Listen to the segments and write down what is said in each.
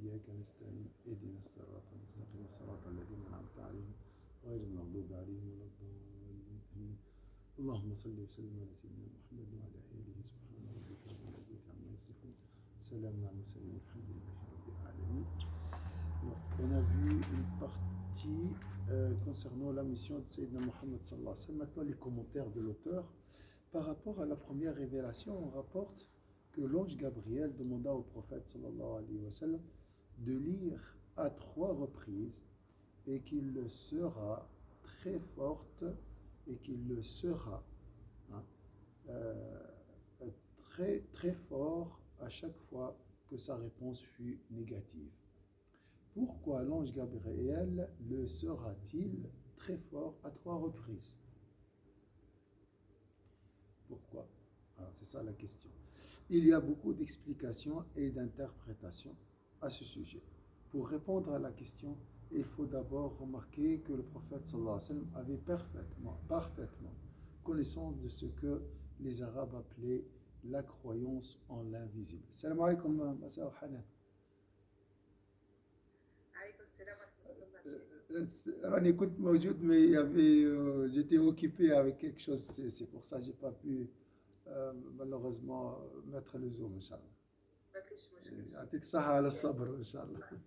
وإياك نستعين اهدنا الصراط المستقيم صراط الذين أنعمت عليهم غير المغضوب عليهم ولا الضالين آمين. اللهم صل وسلم على سيدنا محمد وعلى آله سبحان ربك رب العزة عما يصفون سلام على المرسلين والحمد لله رب العالمين. On a vu une partie concernant la mission de Sayyidina Muhammad sallallahu alayhi wa sallam. Maintenant les commentaires de l'auteur. Par rapport à la première révélation, on rapporte que l'ange Gabriel demanda au prophète sallallahu alayhi wa sallam de lire à 3 reprises et qu'il le sera très forte et qu'il le sera hein, très, très fort à chaque fois que sa réponse fut négative. Pourquoi l'ange Gabriel le sera-t-il très fort à 3 reprises? Pourquoi? Alors c'est ça la question. Il y a beaucoup d'explications et d'interprétations à ce sujet. Pour répondre à la question, il faut d'abord remarquer que le prophète sallallahu alayhi wa sallam avait parfaitement connaissance de ce que les Arabes appelaient la croyance en l'invisible. Salam alaikum, Massa Hanan. Rani écoute Mawjoud, mais il y avait, j'étais occupé avec quelque chose, c'est pour ça que je n'ai pas pu malheureusement mettre le zoom, Inch'Allah. يعطيك الصحة على الصبر إن شاء الله.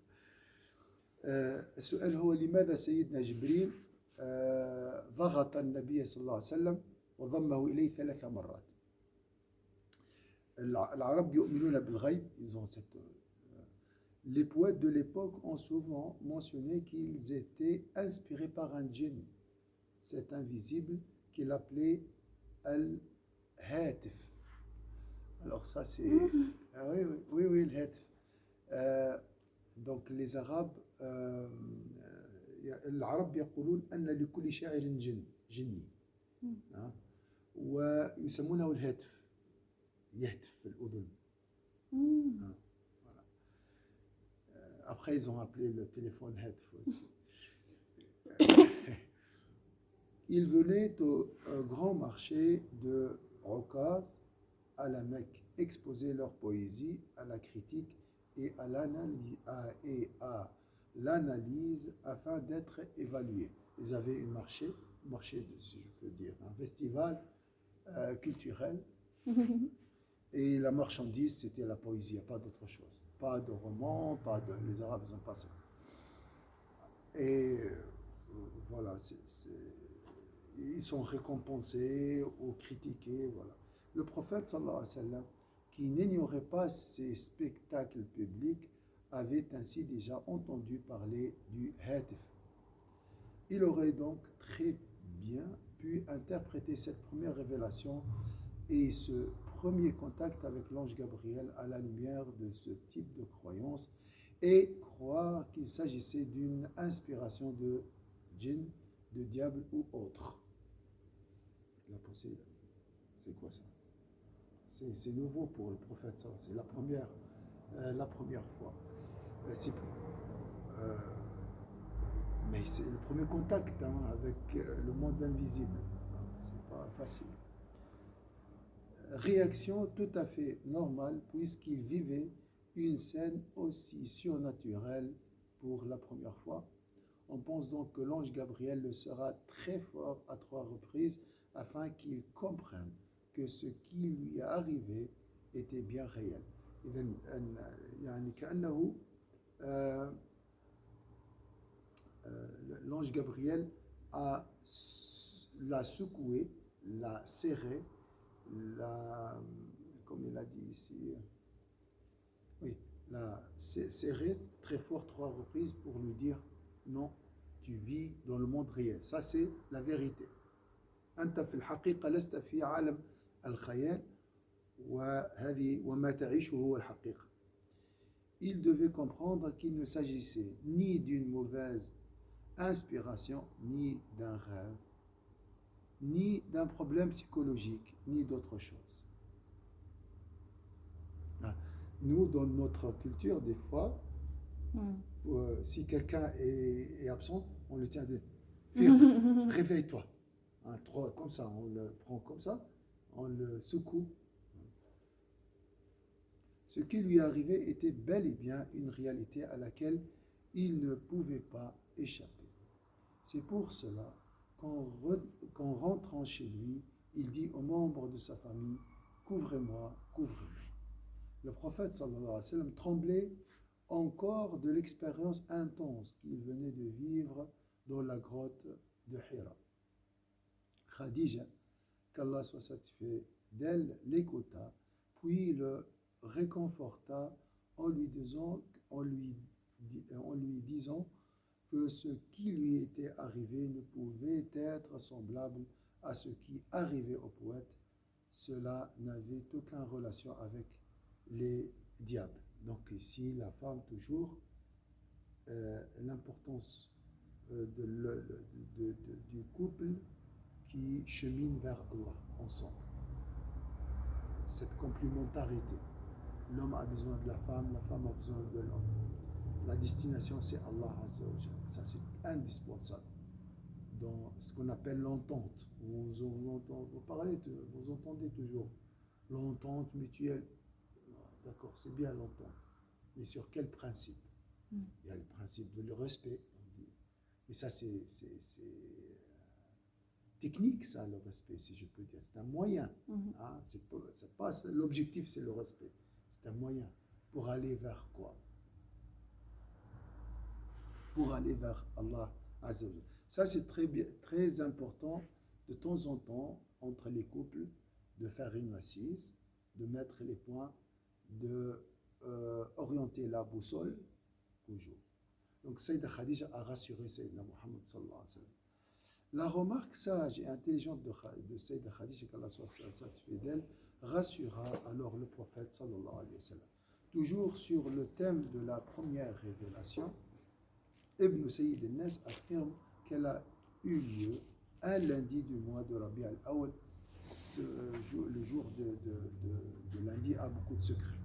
السؤال هو لماذا سيدنا جبريل ضغط النبي صلى الله عليه وسلم وضمه إليه 3 مرات. العرب يؤمنون بالغيب, ils ont cette les poètes de l'époque ont souvent mentionné qu'ils étaient inspirés par un djinn, cet invisible qu'il appelait Al-Hatif. Alors ça c'est... Ah oui, le Hatif. Donc les Arabes, العرب يقولون أن لكل شاعر جني ويسمونه الهاتف, يهتف في الأذن. Après, ils ont appelé le téléphone Hatif aussi. Ils venaient au grand marché de Okaz à la Mecque exposer leur poésie à la critique et à l'analyse afin d'être évalués. Ils avaient un marché de, si je peux dire, un festival culturel. Et la marchandise, c'était la poésie, il n'y a pas d'autre chose. Pas de romans, les Arabes n'ont pas ça. Et voilà, ils sont récompensés ou critiqués. Voilà. Le prophète, sallallahu alayhi wa sallam, qui n'ignorait pas ces spectacles publics, avait ainsi déjà entendu parler du Hatif. Il aurait donc très bien pu interpréter cette première révélation et ce premier contact avec l'ange Gabriel à la lumière de ce type de croyance et croire qu'il s'agissait d'une inspiration de djinn, de diable ou autre. La pensée, c'est quoi ça? C'est nouveau pour le prophète, ça. C'est la première fois. Mais c'est le premier contact avec le monde invisible. C'est pas facile. Réaction tout à fait normale puisqu'il vivait une scène aussi surnaturelle pour la première fois. On pense donc que l'ange Gabriel le sera très fort à 3 reprises afin qu'il comprenne que ce qui lui est arrivé était bien réel. L'ange Gabriel l'a secoué, l'a serré, comme il a dit ici, l'a serré très fort 3 reprises pour lui dire non, tu vis dans le monde réel. Ça c'est la vérité. أنت في الحقيقة لست في عالم الخيال وما تعيشه هو الحقيقة. Il devait comprendre qu'il ne s'agissait ni d'une mauvaise inspiration, ni d'un rêve, ni d'un problème psychologique, ni d'autre chose. Nous, dans notre culture, des fois, si quelqu'un est absent, on le tient de réveille-toi. Comme ça, on le prend comme ça, on le secoue. Ce qui lui arrivait était bel et bien une réalité à laquelle il ne pouvait pas échapper. C'est pour cela qu'en rentrant chez lui, il dit aux membres de sa famille, couvrez-moi, couvrez-moi. Le prophète sallallahu alayhi wa sallam tremblait encore de l'expérience intense qu'il venait de vivre dans la grotte de Hira. Khadija, qu'Allah soit satisfait d'elle, l'écouta, puis le réconforta en lui disant, en lui disant que ce qui lui était arrivé ne pouvait être semblable à ce qui arrivait au poète. Cela n'avait aucune relation avec les diables. Donc ici, la femme, toujours, l'importance du couple qui chemine vers Allah ensemble. Cette complémentarité. L'homme a besoin de la femme a besoin de l'homme. La destination, c'est Allah Azza wa Jalla. Ça, c'est indispensable dans ce qu'on appelle l'entente. Vous entendez toujours l'entente mutuelle. D'accord, c'est bien l'entente. Mais sur quel principe? Il y a le principe de le respect. Mais ça, c'est technique, ça, le respect, si je peux dire. C'est un moyen. Hein? C'est pas, l'objectif, c'est le respect. C'est un moyen pour aller vers quoi? Pour aller vers Allah Azza wa Jalla. Ça, c'est très important de temps en temps entre les couples de faire une assise, de mettre les points, de orienter la boussole toujours. Donc, Sayyida Khadija a rassuré Sayyidina Muhammad sallallahu alayhi wa sallam. La remarque sage et intelligente de Sayyida Khadija, qu'Allah soit satisfait d'elle, rassura alors le prophète sallallahu alayhi wa sallam. Toujours sur le thème de la première révélation, Ibn Sayyid al-Nas affirme qu'elle a eu lieu un lundi du mois de Rabi al-Awwal. Le jour de lundi a beaucoup de secrets.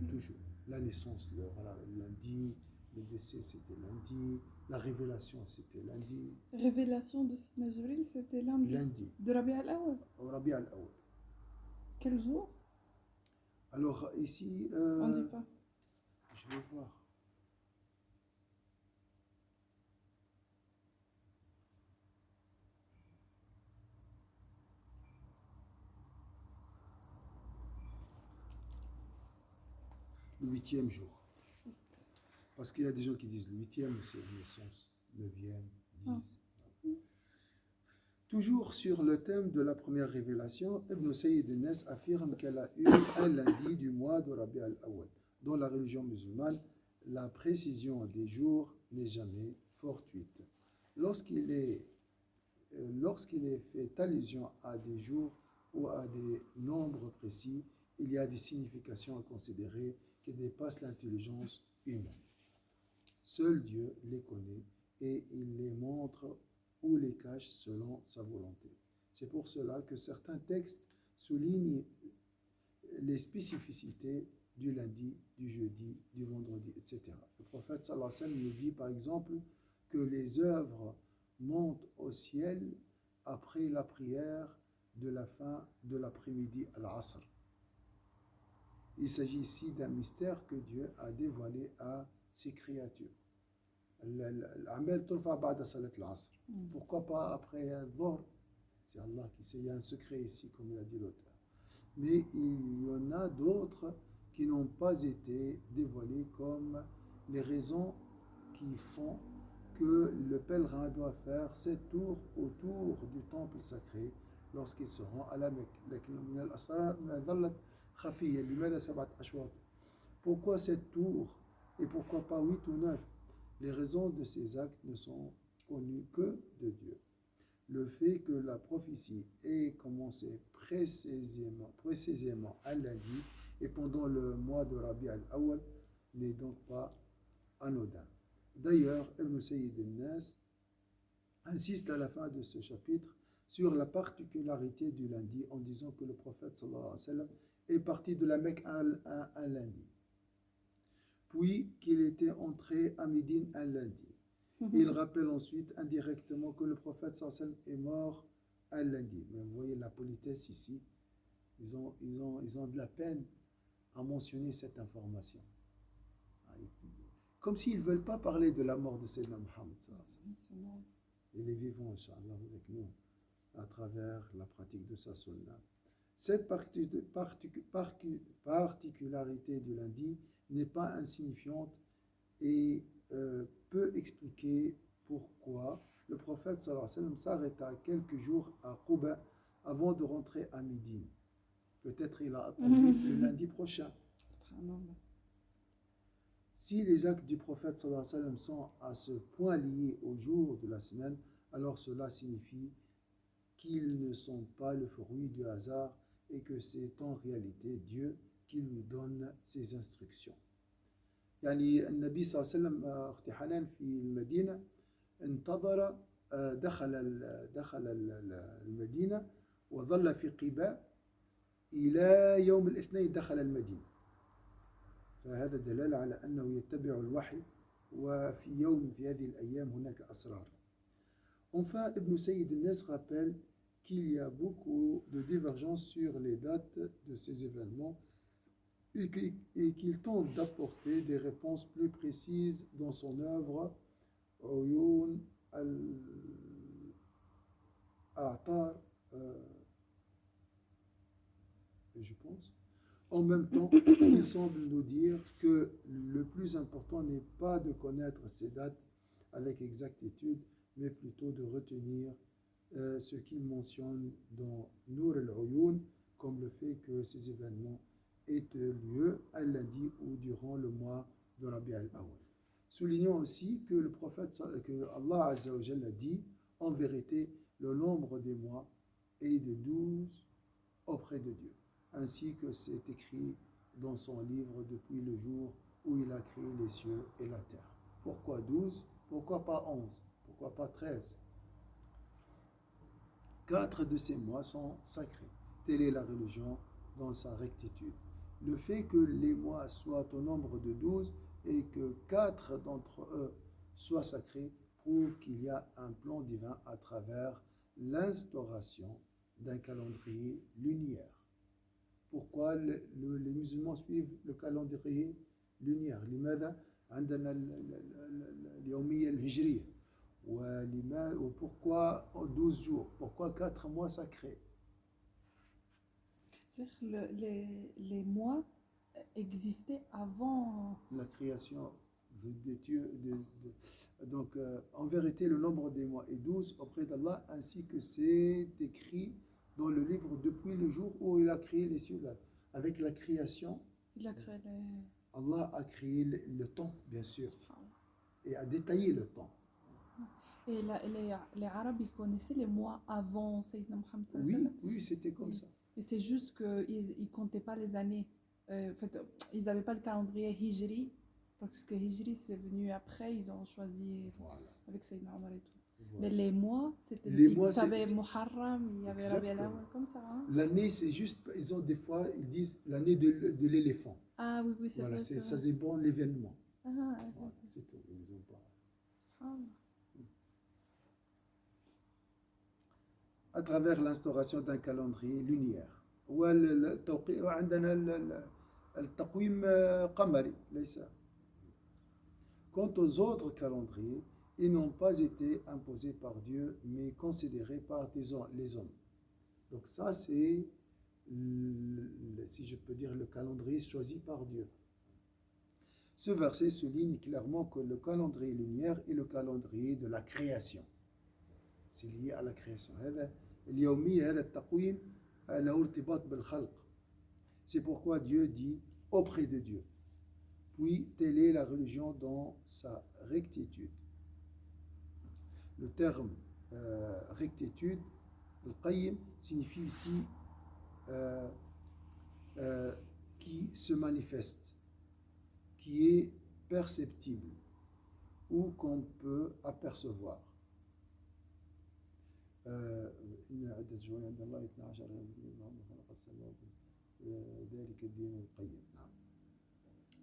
Toujours. La naissance, le lundi, le décès, c'était lundi, la révélation, c'était lundi. Révélation de Sidna Jibril, c'était lundi. De Rabi al-Awwal. Rabi al-Awwal. Quel jour? Alors ici, on ne dit pas. Je vais voir. Le 8e jour. Parce qu'il y a des gens qui disent le 8e, c'est la naissance, 9e, 10. Toujours sur le thème de la première révélation, Ibn Sayyid al-Nas affirme qu'elle a eu un lundi du mois de Rabi al-Awwal. Dans la religion musulmane, la précision des jours n'est jamais fortuite. Lorsqu'il est fait allusion à des jours ou à des nombres précis, il y a des significations à considérer qui dépassent l'intelligence humaine. Seul Dieu les connaît et il les montre ou les cache selon sa volonté. C'est pour cela que certains textes soulignent les spécificités du lundi, du jeudi, du vendredi, etc. Le prophète sallallahu alayhi wa sallam nous dit par exemple que les œuvres montent au ciel après la prière de la fin de l'après-midi à l'Asr. Il s'agit ici d'un mystère que Dieu a dévoilé à ses créatures. Pourquoi pas après Dhuhr? C'est Allah qui sait, il y a un secret ici, comme l'a dit l'auteur. Mais il y en a d'autres qui n'ont pas été dévoilées, comme les raisons qui font que le pèlerin doit faire 7 tours autour du temple sacré lorsqu'il se rend à la Mecque. Pourquoi 7 tours et pourquoi pas 8 ou 9? Les raisons de ces actes ne sont connues que de Dieu. Le fait que la prophétie ait commencé précisément un lundi et pendant le mois de Rabi al-Awwal n'est donc pas anodin. D'ailleurs, Ibn Sayyid al-Nas insiste à la fin de ce chapitre sur la particularité du lundi en disant que le prophète sallallahu alayhi wa sallam est parti de la Mecque un lundi, puis qu'il était entré à Médine un lundi. Il rappelle ensuite indirectement que le prophète sallallahu alayhi wa sallam est mort un lundi. Mais vous voyez la politesse ici, ils ont de la peine à mentionner cette information. Comme s'ils ne veulent pas parler de la mort de Sayyidina Muhammad. Il est vivant, Inch'Allah, avec nous, à travers la pratique de sa sunna. Cette particularité du lundi n'est pas insignifiante et peut expliquer pourquoi le prophète sallallahu alayhi wa sallam s'arrêta quelques jours à Quba avant de rentrer à Médine. Peut-être il a attendu le lundi prochain. Si les actes du prophète sallallahu alayhi wa sallam sont à ce point liés au jour de la semaine, alors cela signifie qu'ils ne sont pas le fruit du hasard et que c'est en réalité Dieu qui lui donne ses instructions. يعني النبي صلى الله عليه وسلم أختي حنان في المدينة انتظر دخل المدينة وظل في قباء إلى يوم الاثنين دخل المدينة. فهذا دلالة على أنه يتبع الوحي في هذه الأيام هناك أسرار. Enfin, Ibn Sayyid al-Nas rappelle qu'il y a beaucoup de divergences sur les dates de ces événements et qu'il tente d'apporter des réponses plus précises dans son œuvre Uyun al-A'tar, je pense. En même temps, il semble nous dire que le plus important n'est pas de connaître ces dates avec exactitude, mais plutôt de retenir ce qu'il mentionne dans Nour al-Uyun, comme le fait que ces événements aient lieu un lundi ou durant le mois de Rabi' al-Awwal. Soulignons aussi que le prophète, que Allah Azza wa Jalla dit, en vérité, le nombre des mois est de 12 auprès de Dieu, ainsi que c'est écrit dans son livre depuis le jour où il a créé les cieux et la terre. Pourquoi 12? Pourquoi pas 11? Pourquoi pas 13? 4 de ces mois sont sacrés. Telle est la religion dans sa rectitude. Le fait que les mois soient au nombre de 12 et que 4 d'entre eux soient sacrés prouve qu'il y a un plan divin à travers l'instauration d'un calendrier lunaire. Pourquoi les musulmans suivent le calendrier lunaire? لماذا عندنا اليومية الهجرية؟ Pourquoi 12 jours? Pourquoi 4 mois sacrés? Les mois existaient avant la création des dieux. Donc, en vérité, le nombre des mois est 12 auprès d'Allah, ainsi que c'est écrit dans le livre depuis le jour où il a créé les cieux. Avec la création, Allah a créé le temps, bien sûr, et a détaillé le temps. Et les Arabes, ils connaissaient les mois avant Sayyidina Muhammad. Oui, c'était comme ça. Et c'est juste qu'ils ne comptaient pas les années. En fait, ils n'avaient pas le calendrier Hijri, parce que Hijri, c'est venu après, ils ont choisi avec Sayyidina Omar et tout. Voilà. Mais les mois, c'était... Ils savaient Muharram, il y avait Rabi al-Awwal, comme ça. Hein? L'année, c'est juste... Ils ont des fois, ils disent l'année de l'éléphant. Ah oui, c'est voilà, vrai. Ça, c'est bon, l'événement. Voilà, c'est tout, ils n'ont pas... à travers l'instauration d'un calendrier lunaire. Quant aux autres calendriers, ils n'ont pas été imposés par Dieu, mais considérés par les hommes. Donc ça, c'est, si je peux dire, le calendrier choisi par Dieu. Ce verset souligne clairement que le calendrier lunaire est le calendrier de la création. C'est lié à la création. C'est pourquoi Dieu dit auprès de Dieu. Puis telle est la religion dans sa rectitude. Le terme rectitude, al-qayyim, signifie ici qui se manifeste, qui est perceptible ou qu'on peut apercevoir.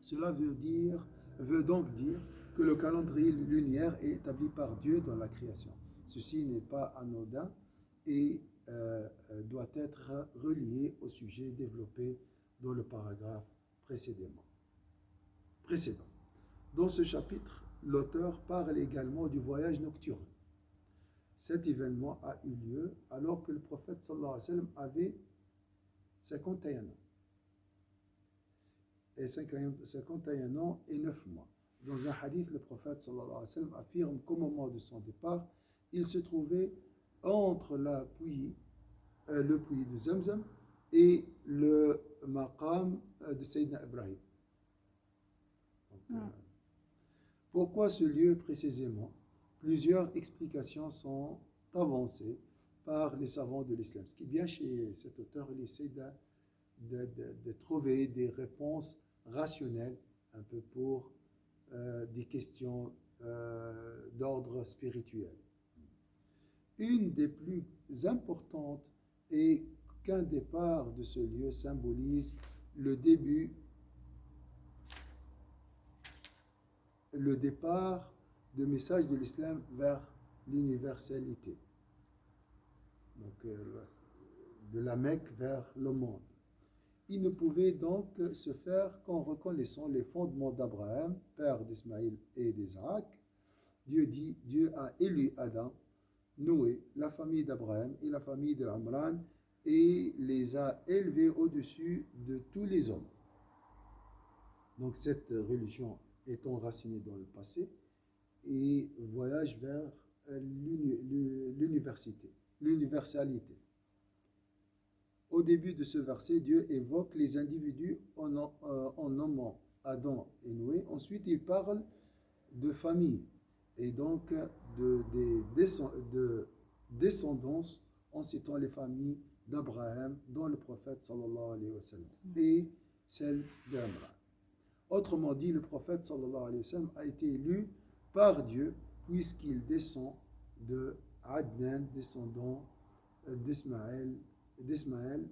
Cela veut donc dire que le calendrier lunaire est établi par Dieu dans la création. Ceci n'est pas anodin et doit être relié au sujet développé dans le paragraphe précédent. Dans ce chapitre, l'auteur parle également du voyage nocturne. Cet événement a eu lieu alors que le prophète sallallahu alayhi wa sallam avait 51 ans. Et 51 ans et 9 mois. Dans un hadith, le prophète sallallahu alayhi wa sallam affirme qu'au moment de son départ, il se trouvait entre le puits de Zamzam et le maqam de Sayyidina Ibrahim. Donc, pourquoi ce lieu précisément? Plusieurs explications sont avancées par les savants de l'islam. Ce qui est bien chez cet auteur, il essaie de trouver des réponses rationnelles un peu pour des questions d'ordre spirituel. Une des plus importantes est qu'un départ de ce lieu symbolise le départ de message de l'islam vers l'universalité. Donc, de la Mecque vers le monde. Il ne pouvait donc se faire qu'en reconnaissant les fondements d'Abraham, père d'Ismaïl et d'Isaac. Dieu a élu Adam, Noé, la famille d'Abraham et la famille d'Amran et les a élevés au-dessus de tous les hommes. Donc cette religion est enracinée dans le passé et voyage vers l'universalité. Au début de ce verset, Dieu évoque les individus en nommant Adam et Noé. Ensuite, il parle de famille et donc de descendance en citant les familles d'Abraham dont le prophète sallallahu alayhi wa sallam et celle d'Amran. Autrement dit, le prophète sallallahu alayhi wa sallam a été élu par Dieu puisqu'il descend de Adnan, descendant d'Ismaël,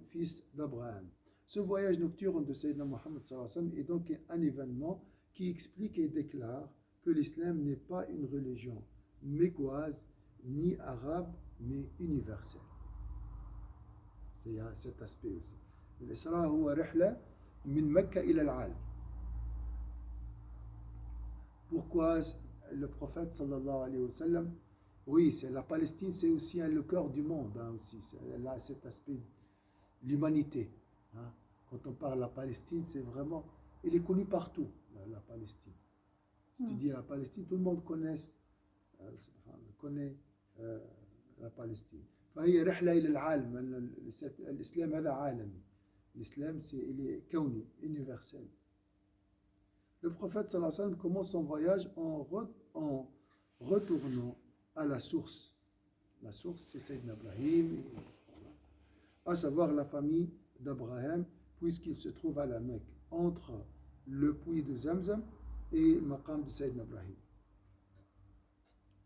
fils d'Abraham. Ce voyage nocturne de Sayyidina Muhammad sallallahu alayhi wa sallam est donc un événement qui explique et déclare que l'islam n'est pas une religion mécoise ni arabe, mais universelle. Il y a cet aspect aussi. L'Isra huwa rihla min Mecca ila al-alam. Pourquoi le prophète sallallahu alayhi wa sallam? Oui, c'est la Palestine, c'est aussi le cœur du monde. Aussi. Là, cet aspect de l'humanité. Quand on parle de la Palestine, c'est vraiment... Elle est connue partout, la Palestine. Si tu dis la Palestine, tout le monde connaît la Palestine. فهي رحلة إلى العالم. الإسلام هذا عالمي. L'islam, il est kauni, universel. Le prophète sallallahu alayhi wa sallam commence son voyage en retournant à la source. La source, c'est Sayyidina Ibrahim, à savoir la famille d'Abraham, puisqu'il se trouve à la Mecque, entre le puits de Zamzam et le maqam de Sayyidina Ibrahim.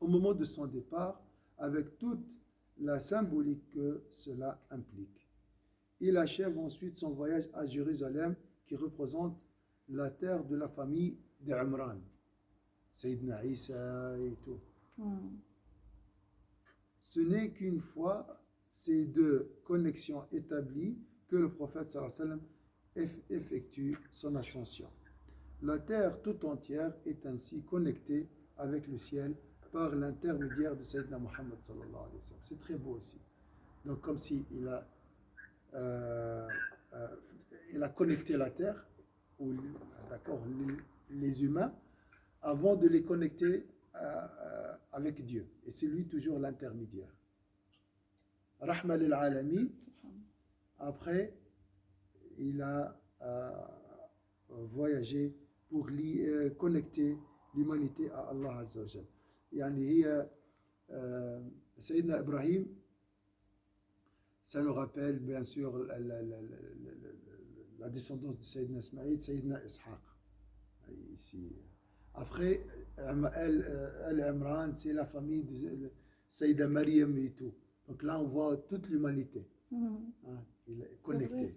Au moment de son départ, avec toute la symbolique que cela implique. Il achève ensuite son voyage à Jérusalem, qui représente la terre de la famille d'Amran, Sayyidina Isa et tout. Ce n'est qu'une fois ces deux connexions établies que le prophète sallallahu alayhi wa sallam effectue son ascension. La terre tout entière est ainsi connectée avec le ciel par l'intermédiaire de Sayyidina Muhammad sallallahu alayhi wa sallam. C'est très beau aussi. Donc comme si il a connecté la terre, ou les humains, avant de les connecter avec Dieu. Et c'est lui toujours l'intermédiaire. Rahma lil alamin. Après, il a voyagé pour connecter l'humanité à Allah Azza wa Jal. Yani hiya Sayyidina Ibrahim, ça nous rappelle bien sûr la descendance de Sayyidina Ismaïl, Sayyidina Ishaq. Ici. Après, Al-Imran, c'est la famille de Sayyida Maryam et tout. Donc là, on voit toute l'humanité. Il est connecté.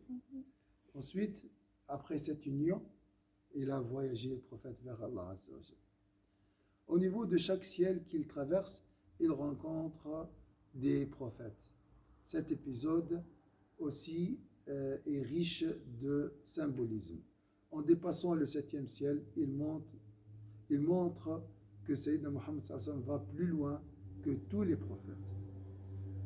Ensuite, après cette union, il a voyagé, le prophète, vers Allah Azza wa Jal. Au niveau de chaque ciel qu'il traverse, il rencontre des prophètes. Cet épisode aussi est riche de symbolisme. En dépassant le septième ciel, il montre que Sayyidina Muhammad sallallahu alayhi wa sallam va plus loin que tous les prophètes.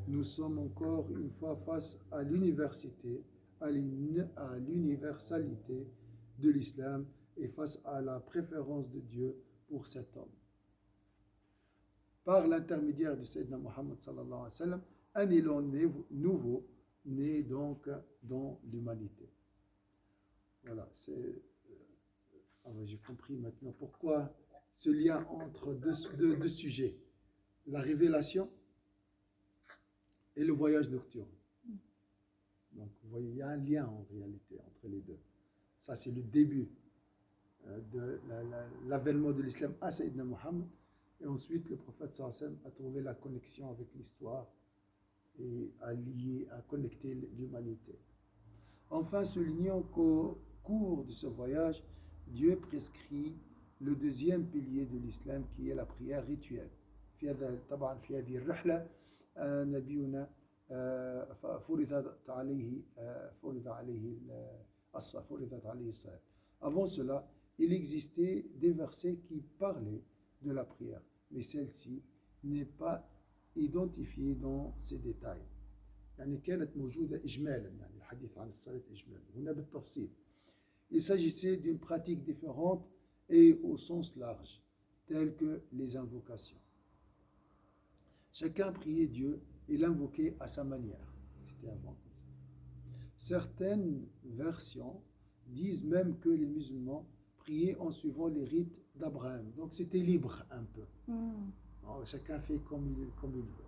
Nous sommes encore une fois face à l'université, à l'universalité de l'islam et face à la préférence de Dieu pour cet homme. Par l'intermédiaire de Sayyidina Muhammad sallallahu alayhi wa sallam, un élan nouveau naît donc dans l'humanité. Voilà, j'ai compris maintenant pourquoi ce lien entre deux sujets, la révélation et le voyage nocturne. Donc, vous voyez, il y a un lien en réalité entre les deux. Ça, c'est le début de l'avènement de l'islam à Sayyidina Muhammad. Et ensuite, le prophète sallallahu alayhi wa sallam a trouvé la connexion avec l'histoire et à connecter l'humanité. Enfin, soulignons qu'au cours de ce voyage, Dieu prescrit le deuxième pilier de l'islam qui est la prière rituelle. طبعا في هذه الرحلة نبينا فرضت عليه الصلاة. Avant cela, il existait des versets qui parlaient de la prière, mais celle-ci n'est pas identifiée dans ces détails. يعني كانت موجودة إجمالا، يعني الحديث عن الصلاة إجمالا، هنا بالتفصيل. Il s'agissait d'une pratique différente et au sens large, telle que les invocations. Chacun priait Dieu et l'invoquait à sa manière. C'était avant comme ça. Certaines versions disent même que les musulmans priaient en suivant les rites d'Abraham. Donc c'était libre un peu. Alors, chacun fait comme il veut.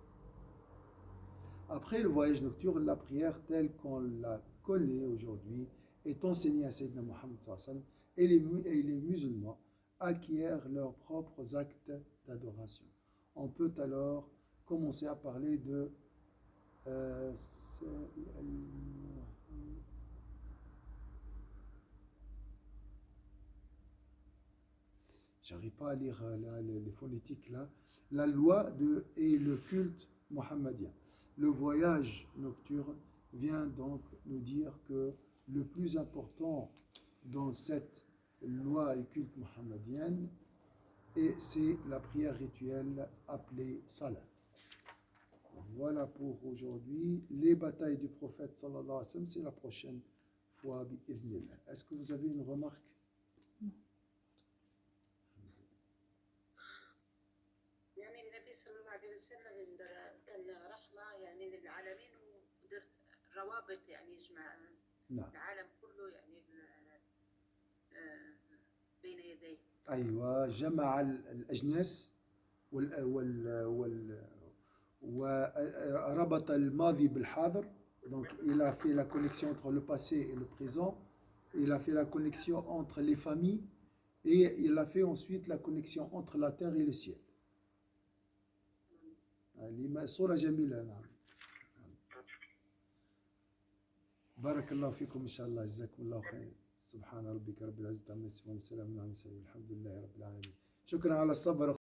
Après le voyage nocturne, la prière telle qu'on la connaît aujourd'hui est enseignée à Sayyidina Muhammad sallallahu alayhi wa sallam et les musulmans acquièrent leurs propres actes d'adoration. On peut alors commencer à parler de j'arrive pas à lire les phonétiques là, la loi et le culte mohammédien. Le voyage nocturne vient donc nous dire que le plus important dans cette loi et culte mohammedienne, c'est la prière rituelle appelée salat. Voilà pour aujourd'hui. Les batailles du prophète sallallahu alayhi wa sallam, c'est la prochaine fois. Est-ce que vous avez une remarque? يعني النبي صلى الله عليه وسلم كان رحمة يعني للعالمين ودر روابط يعني يجمع العالم كله يعني بين يديه. أيوة، جمع الأجناس وربط الماضي بالحاضر. Donc il a fait la connexion entre le passé et le présent. Il a fait la connexion entre les familles et il a fait ensuite la connexion entre la terre et le ciel. صورة جميلة. نعم. بارك الله فيكم إن شاء الله. جزاكم الله خير. سبحان ربك رب العزة عما يصفون وسلام على المرسلين والحمد لله رب العالمين. شكرا على الصبر.